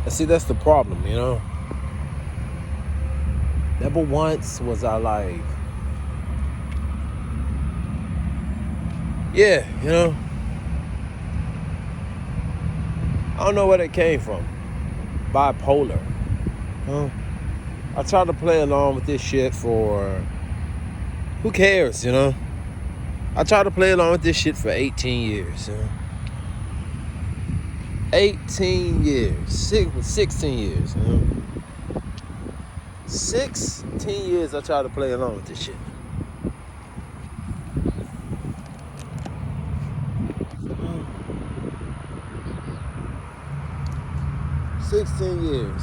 And see, that's the problem, you know. Never once was I like, yeah, you know. I don't know where that came from. Bipolar. Huh? I tried to play along with this shit for, who cares, you know? I tried to play along with this shit for 18 years, you know? 18 years. 16 years, you know? 16 years I tried to play along with this shit. 16 years.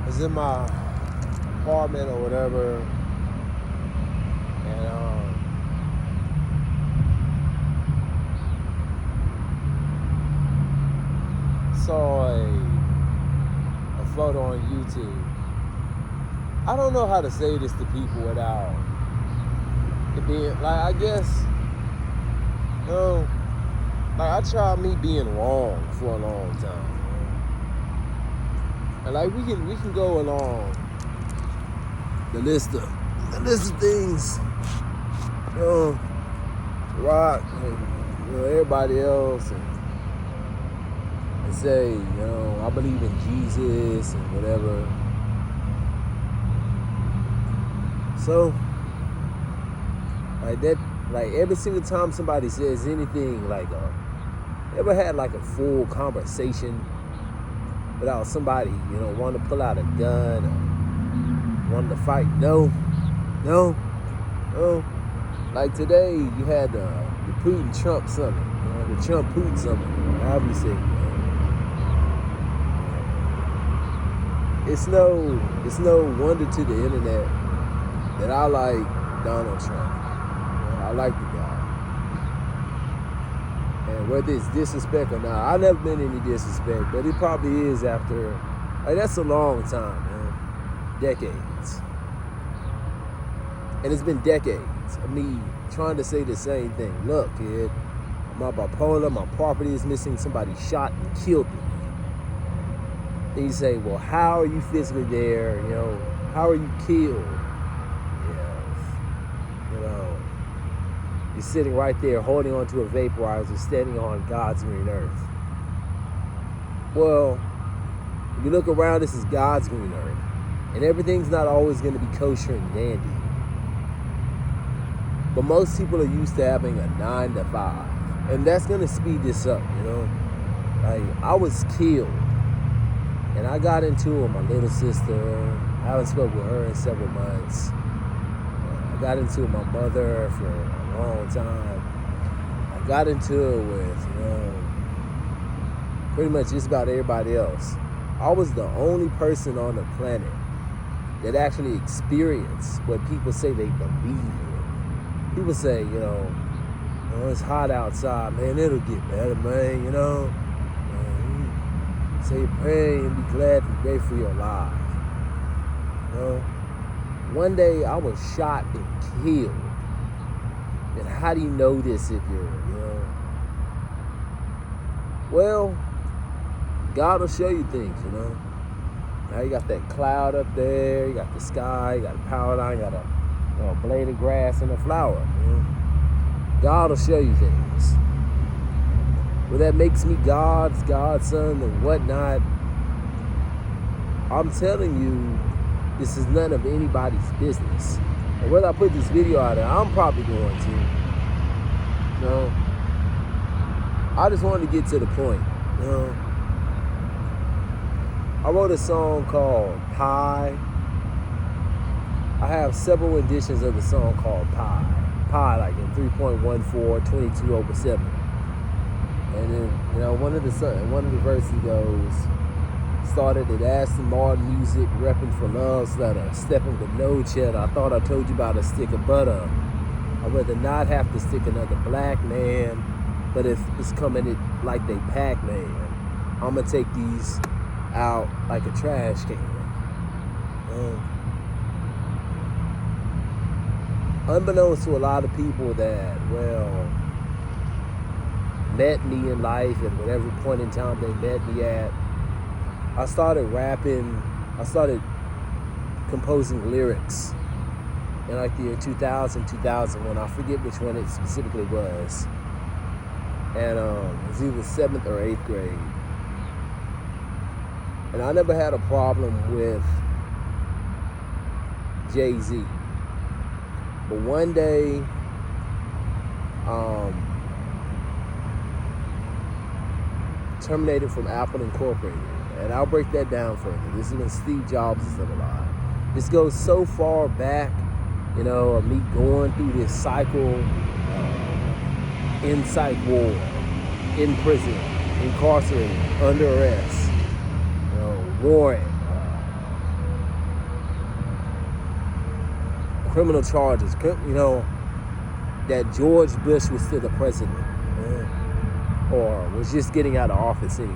I was in my apartment or whatever, and saw a photo on YouTube. I don't know how to say this to people without it being like, I guess, you know, like I tried me being wrong for a long time. And like we can go along the list of things, you know, rock and, you know, everybody else, and say, you know, I believe in Jesus and whatever. So like that, like every single time somebody says anything, like ever had like a full conversation without somebody, you know, wanting to pull out a gun or wanting to fight? No. Like today, you had the Putin-Trump summit, you know, the Trump-Putin summit, however you say it. It's no wonder to the internet that I like Donald Trump. You know, I like the guy. And whether it's disrespect or not, I've never been any disrespect, but it probably is after, like, that's a long time, man. Decades. And it's been decades of me trying to say the same thing. Look, kid, I'm bipolar, my property is missing, somebody shot and killed me. Then you say, well, how are you physically there? You know, how are you killed? You know, you're sitting right there holding onto a vaporizer, standing on God's green earth. Well, if you look around, this is God's green earth. And everything's not always going to be kosher and dandy. But most people are used to having a 9 to 5. And that's going to speed this up, you know. Like, I was killed. And I got into it with my little sister. I haven't spoken with her in several months. I got into it with my mother for a long time. I got into it with, you know, pretty much just about everybody else. I was the only person on the planet that actually experienced what people say they believe in. People say, you know, it's hot outside, man, it'll get better, man, you know. Say pray and be glad and grateful for your life. You know? One day I was shot and killed. And how do you know this if you're, you know? Well, God will show you things, you know. Now you got that cloud up there, you got the sky, you got a power line, you got a blade of grass and a flower. You know? God will show you things. Well, that makes me God's godson and whatnot. I'm telling you, this is none of anybody's business. And whether I put this video out there, I'm probably going to. You know, I just wanted to get to the point. You know, I wrote a song called Pie. I have several editions of the song called Pie. Pie, like in 3.14, 22/7. And then, you know, one of the verses goes, started at Aston Martin music, repping for love letter, stepping with no cheddar. I thought I told you about a stick of butter. I'd rather not have to stick another black man, but if it's coming it like they Pac-Man, I'ma take these out like a trash can. Unbeknownst to a lot of people that, well, met me in life at whatever point in time they met me at, I started rapping. I started composing lyrics in like the year 2000, 2001. I forget which one it specifically was. And it was either 7th or 8th grade. And I never had a problem with Jay-Z. But one day, terminated from Apple Incorporated. And I'll break that down further. This is when Steve Jobs is still alive. This goes so far back, of me going through this cycle, in psych ward, in prison, incarcerated, under arrest, warrant, criminal charges, that George Bush was still the president, or was just getting out of office anyway.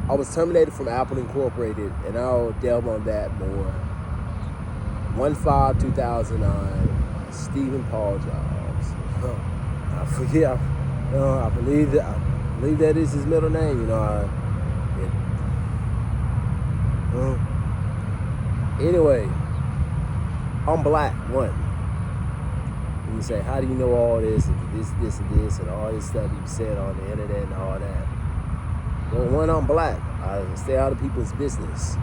I was terminated from Apple Incorporated, and I'll delve on that more. 1/5/2009, Stephen Paul Jobs. I forget. I believe that is his middle name. Anyway, I'm black. One. And you say, how do you know all this and this and this and all this stuff you said on the internet and all that? Well, one, I'm black. I stay out of people's business.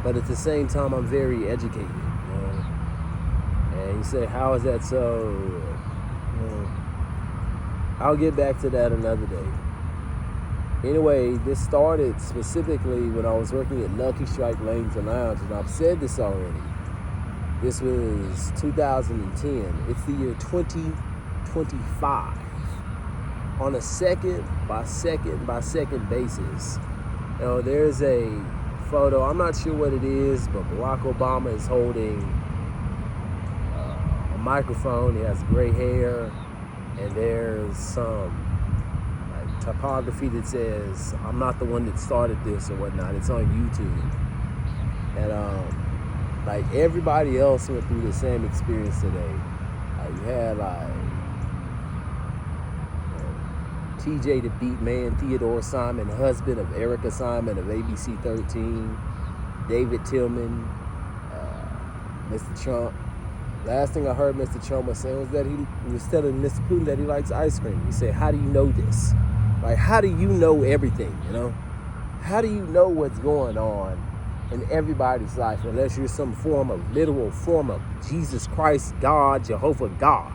But at the same time, I'm very educated. And you say, how is that so? I'll get back to that another day. Anyway, this started specifically when I was working at Lucky Strike Lanes and Lounge, and I've said this already. This was 2010. It's the year 2025. On a second by second basis. There's a photo, I'm not sure what it is, but Barack Obama is holding a microphone. He has gray hair, and there's some typography that says, I'm not the one that started this or whatnot. It's on YouTube. And everybody else went through the same experience today. You had TJ the Beat Man, Theodore Simon, husband of Erica Simon of ABC 13, David Tillman, Mr. Trump. Last thing I heard Mr. Trump was saying was that he was telling Mr. Putin that he likes ice cream. He said, how do you know this? How do you know everything, How do you know what's going on in everybody's life unless you're some literal form of Jesus Christ, God, Jehovah God?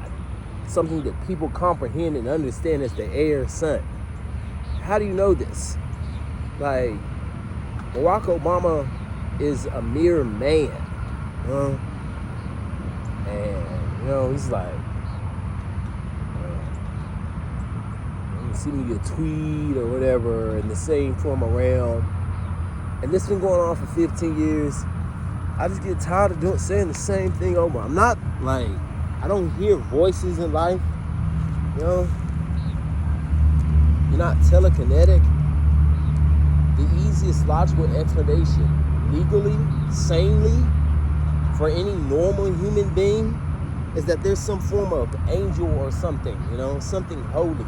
Something that people comprehend and understand as the heir son. How do you know this? Barack Obama is a mere man. And, he's you see me a tweet or whatever in the same form of realm. And this been going on for 15 years. I just get tired of saying the same thing over. I'm not I don't hear voices in life, You're not telekinetic. The easiest logical explanation, legally, sanely, for any normal human being, is that there's some form of angel or something, something holy.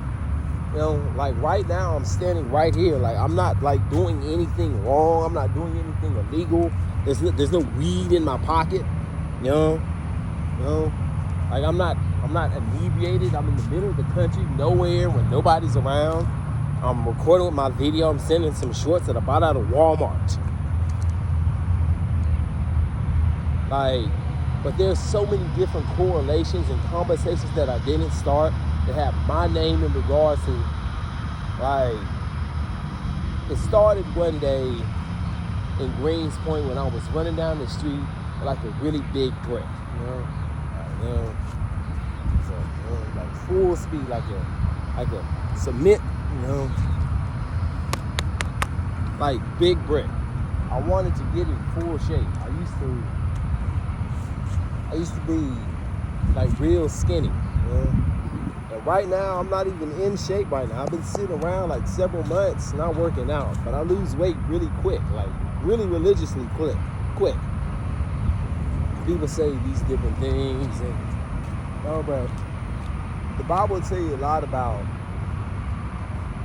Right now I'm standing right here. I'm not doing anything wrong. I'm not doing anything illegal. There's no weed in my pocket, I'm not inebriated. I'm in the middle of the country, nowhere, when nobody's around. I'm recording with my video. I'm sending some shorts that I bought out of Walmart. But there's so many different correlations and conversations that I didn't start that have my name in regards to, it started one day in Greens Point when I was running down the street with a really big brick, full speed, like a cement, big brick. I wanted to get in full shape. I used to be real skinny, And right now, I'm not even in shape right now. I've been sitting around several months not working out, but I lose weight really quick, really religiously quick. People say these different things, and but the Bible will tell you a lot about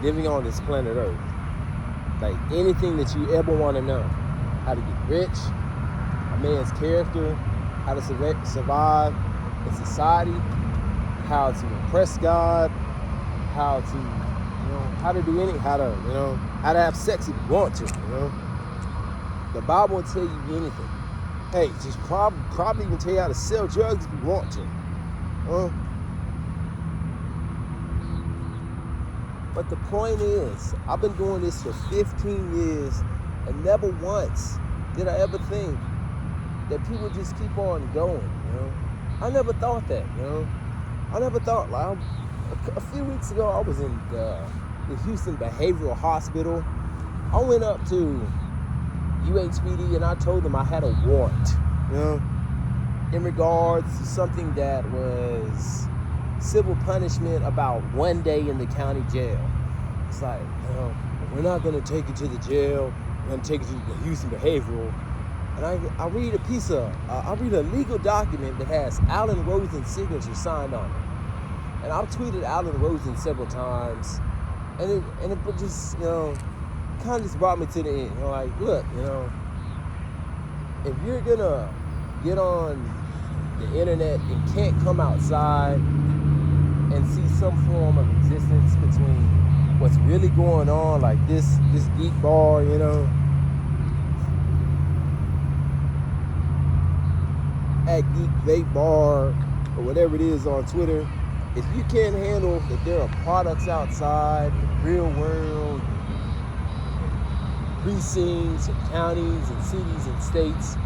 living on this planet Earth. Like anything that you ever want to know. How to get rich, a man's character, how to survive in society, how to impress God, how to, how to do anything, how to have sex if you want to, The Bible will tell you anything. Hey, just probably even tell you how to sell drugs if you want to. But the point is, I've been doing this for 15 years, and never once did I ever think that people just keep on going, I never thought that, I never thought, like, a few weeks ago, I was in the Houston Behavioral Hospital. I went up to UHPD and I told them I had a warrant, in regards to something that was civil punishment about 1 day in the county jail. It's like, we're not going to take you to the jail. We're going to take you to the Houston Behavioral. And I read I read a legal document that has Alan Rosen's signature signed on it. And I've tweeted Alan Rosen several times. And it just, kind of just brought me to the end. Like, look, if you're going to get on the internet and can't come outside and see some form of existence between what's really going on, like this geek bar, at Geek Vape Bar or whatever it is on Twitter, if you can't handle that there are products outside in the real world, precincts and counties and cities and states,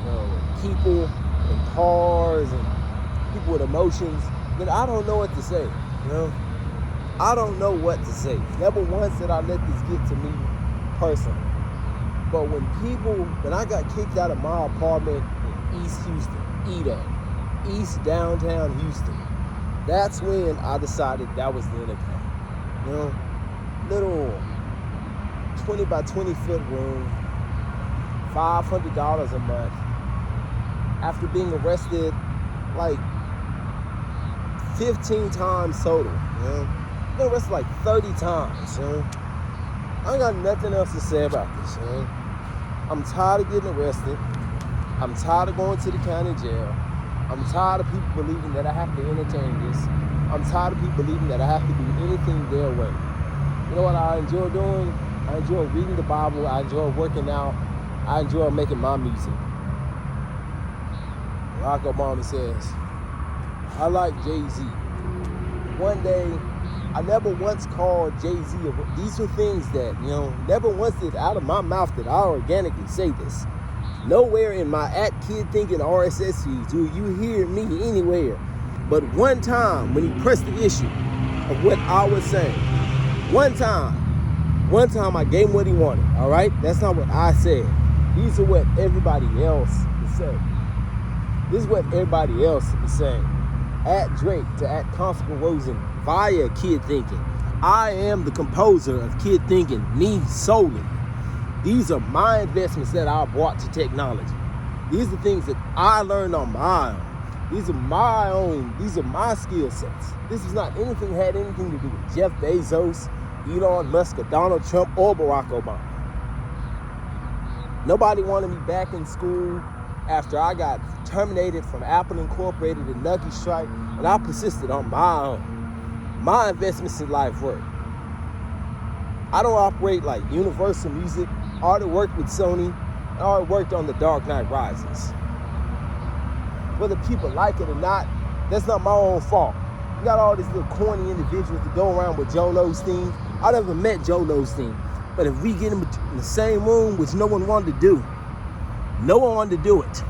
and people and cars and people with emotions, then I don't know what to say, I don't know what to say. Never once did I let this get to me personally. But when I got kicked out of my apartment in East Houston, East downtown Houston, that's when I decided that was the end of it. Little 20 by 20 foot room, $500 a month. After being arrested like 15 times total, I've been arrested like 30 times, I ain't got nothing else to say about this, I'm tired of getting arrested. I'm tired of going to the county jail. I'm tired of people believing that I have to entertain this. I'm tired of people believing that I have to do anything their way. You know what I enjoy doing? I enjoy reading the Bible. I enjoy working out. I enjoy making my music. Barack Obama says, I like Jay-Z. One day, I never once called Jay-Z. These are things that, never once did out of my mouth that I organically say this. Nowhere in my @Kid Thinking RSS feed do you hear me anywhere. But one time when he pressed the issue of what I was saying, one time I gave him what he wanted, all right? That's not what I said. These are what everybody else is saying. This is what everybody else is saying. @Drake to @Constable Rosen via Kid Thinking. I am the composer of Kid Thinking, me solely. These are my investments that I brought to technology. These are things that I learned on my own. These are my skill sets. This is not had anything to do with Jeff Bezos, Elon Musk, or Donald Trump, or Barack Obama. Nobody wanted me back in school after I got terminated from Apple Incorporated and Lucky Strike, and I persisted on my own. My investments in life work. I don't operate like Universal Music. I already worked with Sony. I already worked on The Dark Knight Rises. Whether people like it or not, that's not my own fault. You got all these little corny individuals that go around with Joel Osteen. I never met Joel Osteen. But if we get in the same room, which no one wanted to do, no one wanted to do it.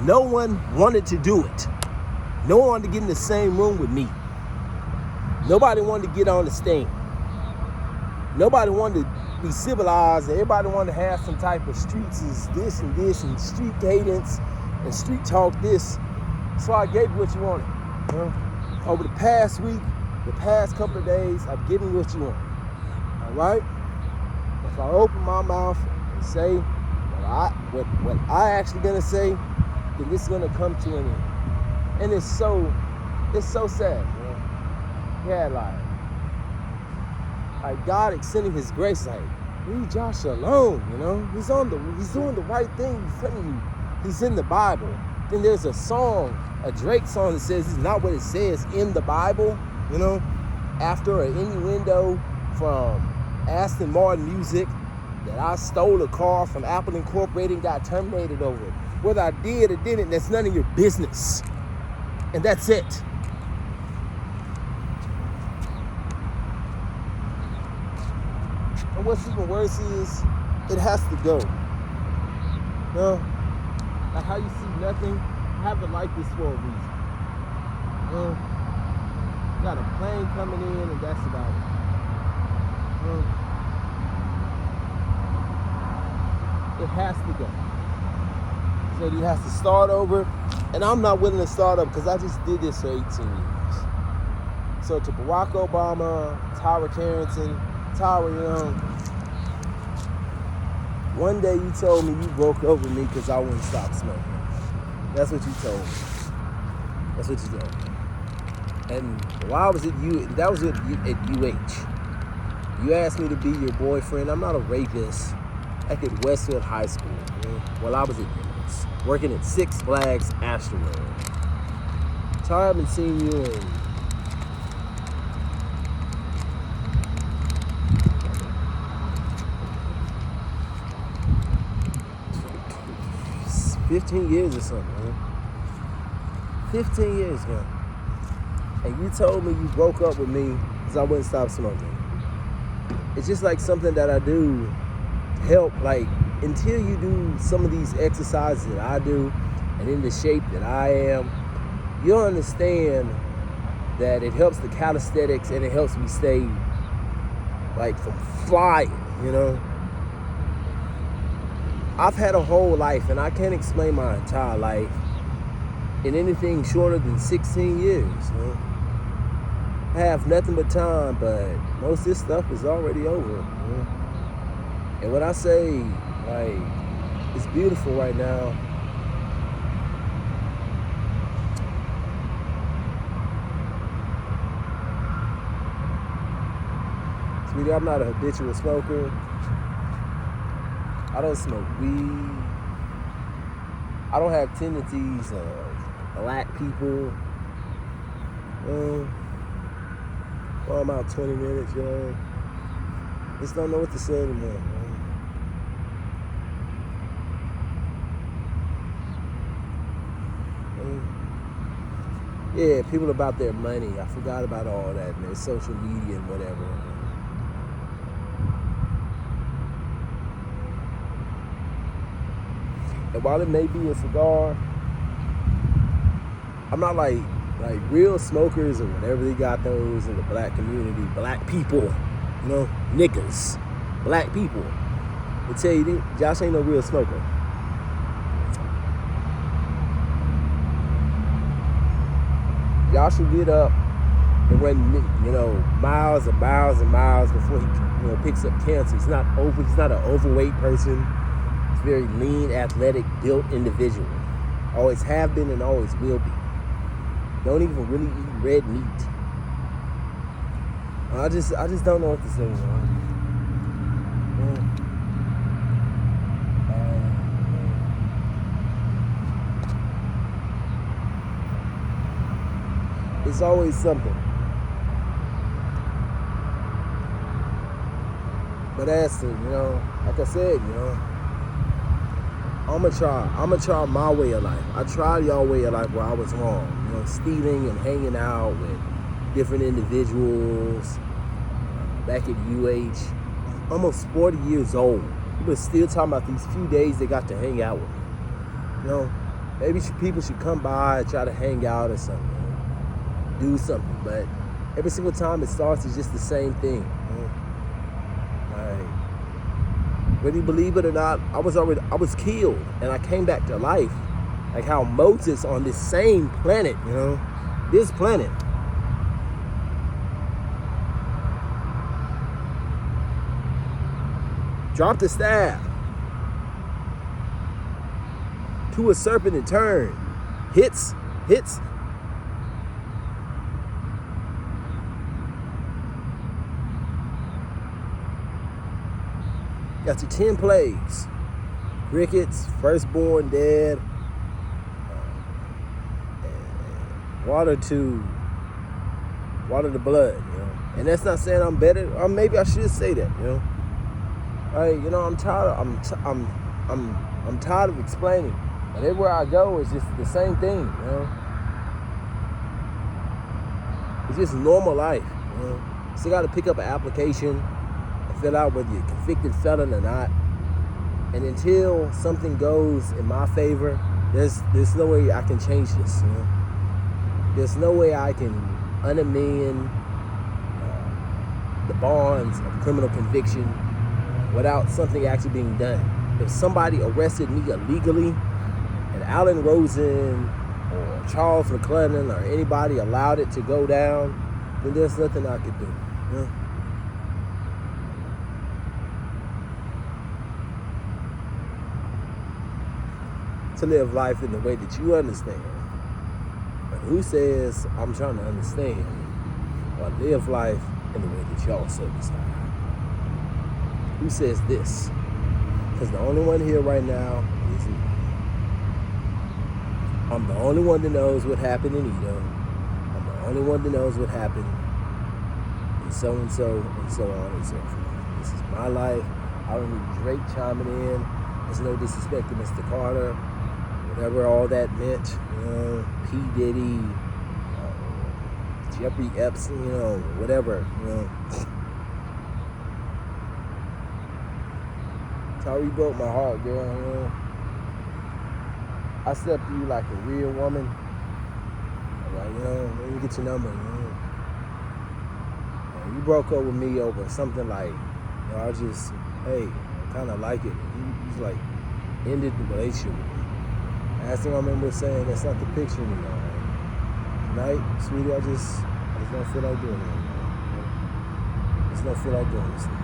No one wanted to do it. No one wanted to get in the same room with me. Nobody wanted to get on the stand. Nobody wanted to be civilized. Everybody wanted to have some type of streets is this and street cadence and street talk this. So I gave you what you wanted. Over the past week, the past couple of days, I've given you what you want. All right? If I open my mouth and say what I actually gonna say, then this is gonna come to an end. And it's so sad, man. Yeah, like like God extending his grace, like, leave Josh alone, you know? He's doing the right thing. He's telling you, he's in the Bible. Then there's a song, a Drake song that says it's not what it says in the Bible, you know? After an innuendo from Aston Martin Music that I stole a car from Apple Incorporated and got terminated over it. Whether I did or didn't, that's none of your business. And that's it. And what's even worse is, it has to go. You know? Like how you see nothing, have it like this for a reason. You know? You got a plane coming in and that's about it. You know? It has to go. So he has to start over. And I'm not willing to start up because I just did this for 18 years. So to Barack Obama, Tyra Carrington, Tyra Young, one day you told me you broke up with me because I wouldn't stop smoking. That's what you told me. That's what you told me. And while I was at that was at UH. You asked me to be your boyfriend. I'm not a rapist. Like at Westfield High School. You know? While I was at UH, working at Six Flags Astroworld. Tyra, I haven't seen you in 15 years or something, man. 15 years ago. And you told me you broke up with me because I wouldn't stop smoking. It's just like something that I do to help, like, until you do some of these exercises that I do and in the shape that I am, you'll understand that it helps the calisthenics and it helps me stay, like, from flying, you know? I've had a whole life, and I can't explain my entire life in anything shorter than 16 years. You know? I have nothing but time, but most of this stuff is already over. You know? And when I say, like, it's beautiful right now, sweetie, I'm not a habitual smoker. I don't smoke weed. I don't have tendencies of black people. Well, I'm out 20 minutes, yo. Just don't know what to say anymore, man. Yeah, people about their money. I forgot about all that, and their social media and whatever. And while it may be a cigar, I'm not like real smokers or whatever they got those in the black community, black people, you know, niggas, black people. They tell you, Josh ain't no real smoker. Josh will get up and run, you know, miles and miles and miles before he, you know, picks up cancer. He's not an overweight person. Very lean, athletic, built individual. Always have been and always will be. Don't even really eat red meat. I just don't know what to say, man. It's always something. But as to, you know, like I said, you know, I'm gonna try my way of life. I tried y'all way of life where I was wrong. You know, stealing and hanging out with different individuals. Back at UH, almost 40 years old. People are still talking about these few days they got to hang out with me. You know, maybe people should come by and try to hang out or something. You know, do something. But every single time it starts, it's just the same thing. You know? Whether you believe it or not, I was killed and I came back to life. Like how Moses on this same planet, you know, this planet. Dropped the staff to a serpent and turned. Hits. Got your 10 plagues. Rickets, firstborn dead, water the blood, you know. And that's not saying I'm better, or maybe I should say that, you know. You know, I'm tired of explaining. But everywhere I go, it's just the same thing, you know. It's just normal life, you know. Still got to pick up an application and fill out whether you're a convicted felon or not. And until something goes in my favor, there's no way I can change this, you know. There's no way I can unamend the bonds of criminal conviction without something actually being done. If somebody arrested me illegally and Alan Rosen or Charles McClellan or anybody allowed it to go down, then there's nothing I could do, you know? To live life in the way that you understand. But who says I'm trying to understand or live life in the way that y'all so understand? Who says this? Because the only one here right now is me. I'm the only one that knows what happened in Edo. I'm the only one that knows what happened in so and so and so on and so forth. This is my life. I don't need Drake chiming in. There's no disrespect to Mr. Carter. Whatever all that meant, you know, P. Diddy, Jeffrey Epstein, you know, whatever, you know. That's how he broke my heart, girl, you know. I stepped to you like a real woman. I'm like, you know, let me get your number, you know. And you broke up with me over something like, you know, I just, hey, I kind of like it. You just like ended the relationship with me. Last thing I remember saying, that's not the picture anymore. Tonight, sweetie, I just don't feel like doing it anymore. I just don't feel like doing this thing.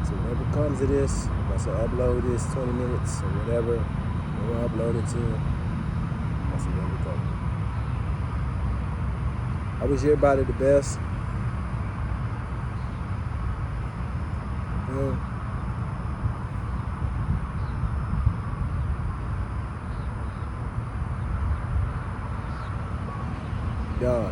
So whenever it comes to this, if I say upload this 20 minutes or whatever, whenever I upload it to, I say whenever it comes. I wish everybody the best. You know, God.